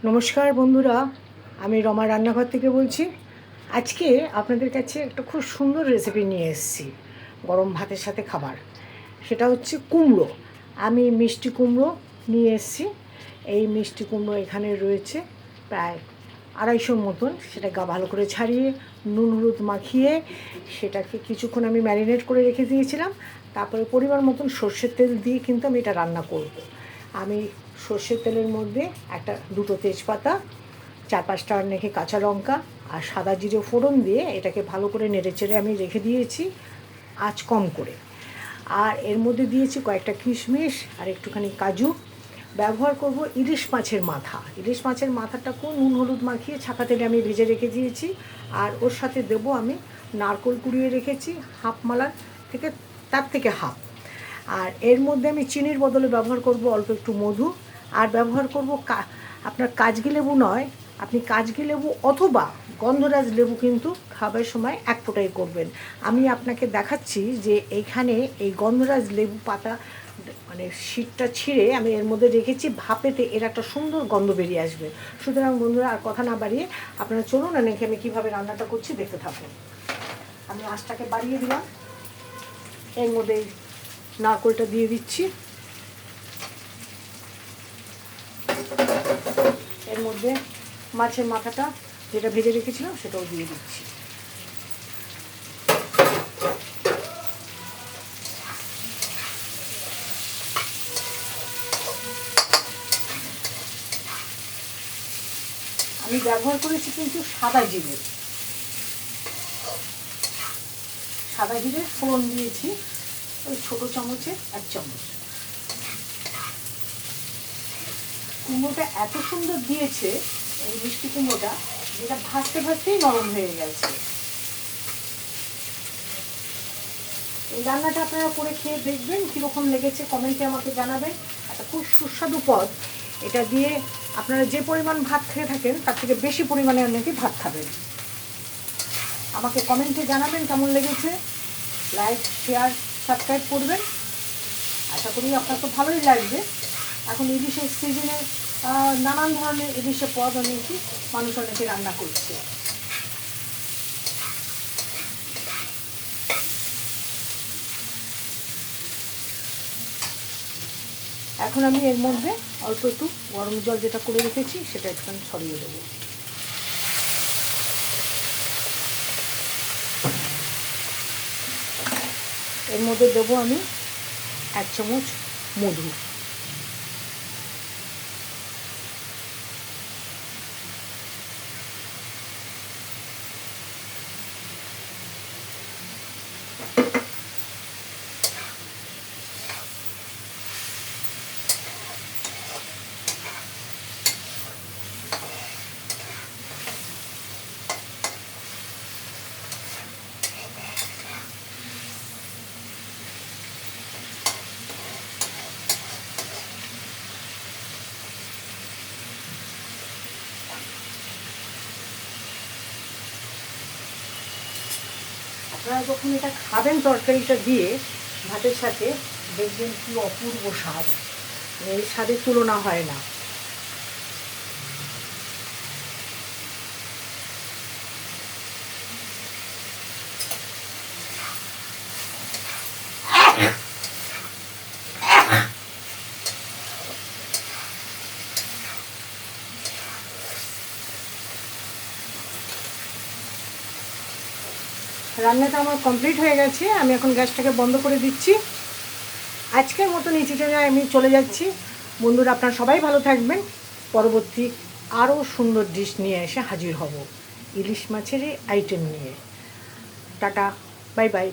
নমস্কার বন্ধুরা, আমি রমা রান্নাঘর থেকে বলছি। আজকে আপনাদের কাছে একটা খুব সুন্দর রেসিপি নিয়ে এসেছি গরম ভাতের সাথে খাবার। সেটা হচ্ছে কুমড়ো। আমি মিষ্টি কুমড়ো নিয়ে এসেছি। এই মিষ্টি কুমড়ো এখানে রয়েছে প্রায় 250 মতন। সেটা ভালো করে ছাড়িয়ে নুন হলুদ মাখিয়ে সেটাকে কিছুক্ষণ আমি ম্যারিনেট করে রেখে দিয়েছিলাম। তারপরে পরিমাণ মতন সর্ষের তেল দিয়ে কিন্তু আমি এটা রান্না করব। আমি সর্ষের তেলের মধ্যে দুটো তেজপাতা, 4-5টা নেখে কাঁচা লঙ্কা আর সাদা জিরে ফোড়ন দিয়ে এটাকে ভালো করে নেড়েচেড়ে আমি রেখে দিয়েছি আঁচ কম করে। আর এর মধ্যে দিয়েছি কয়েকটা কিশমিশ আর একটুখানি কাজু। ব্যবহার করব ইলিশ মাছের মাথা। ইলিশ মাছের মাথাটাকেও নুন হলুদ মাখিয়ে ছাকা তেলে আমি ভেজে রেখে দিয়েছি। আর ওর সাথে দেবো আমি নারকেল কুড়িয়ে রেখেছি হাফ মালার থেকে, তার থেকে হাফ। আর এর মধ্যে আমি চিনির বদলে ব্যবহার করব অল্প একটু মধু। আর ব্যবহার করব আপনার কাজকি লেবু নয়, আপনি কাজকি লেবু অথবা গন্ধরাজ লেবু কিন্তু খাবার সময় এক ফোঁটাই করবেন। আমি আপনাকে দেখাচ্ছি যে এইখানে এই গন্ধরাজ লেবু পাতা মানে শীতটা ছিঁড়ে আমি এর মধ্যে রেখেছি, ভাপেতে এর একটা সুন্দর গন্ধ বেরিয়ে আসবে। সুতরাং বন্ধুরা, আর কথা না বাড়িয়ে আপনারা চলুন নাকি আমি কীভাবে রান্নাটা করছি দেখতে থাকুন। আমি আঁচটাকে বাড়িয়ে দিলাম, এর মধ্যে নারকেলটা দিয়ে দিচ্ছি, এর মধ্যে মাছের মাথাটা যেটা ভেজে রেখেছিলাম সেটাও দিয়ে দিচ্ছি। আমি ব্যবহার করেছি কিন্তু সাদা জিরে ফোড়ন দিয়েছি ওই ছোটো চামচে 1 চামচ। কুমড়োটা এত সুন্দর দিয়েছে এই মিষ্টি কুমড়োটা, যেটা ভাজতে ভাজতেই নরম হয়ে গেছে। এই রান্নাটা আপনারা করে খেয়ে দেখবেন কীরকম লেগেছে, কমেন্টে আমাকে জানাবেন। একটা খুব সুস্বাদু পদ। এটা দিয়ে আপনারা যে পরিমাণ ভাত খেয়ে থাকেন তার থেকে বেশি পরিমাণে অনেকে ভাত খাবেন। আমাকে কমেন্টে জানাবেন কেমন লেগেছে। লাইক, শেয়ার, সাবস্ক্রাইব করবেন। আশা করি আপনার তো ভালোই লাগবে। এখন ইলিশের সিজনে নানান ধরনের ইলিশের পদ মানুষ অনেকে রান্না করছে। এখন আমি এর মধ্যে অল্প একটু গরম জল যেটা করে রেখেছি সেটা একটু ছড়িয়ে দেবো। এর মধ্যে দেবো আমি 1 চামচ মধু। আপনারা যখন এটা খাবেন তরকারিটা দিয়ে ভাতের সাথে, দেখবেন কি অপূর্ব স্বাদ, এই স্বাদের তুলনা হয় না। রান্নাটা আমার কমপ্লিট হয়ে গেছে। আমি এখন গ্যাসটাকে বন্ধ করে দিচ্ছি। আজকের মতো নিচে আমি চলে যাচ্ছি। বন্ধুরা, আপনারা সবাই ভালো থাকবেন। পরবর্তী আরও সুন্দর ডিশ নিয়ে এসে হাজির হব ইলিশ মাছের এই আইটেম নিয়ে। Tata, bye bye.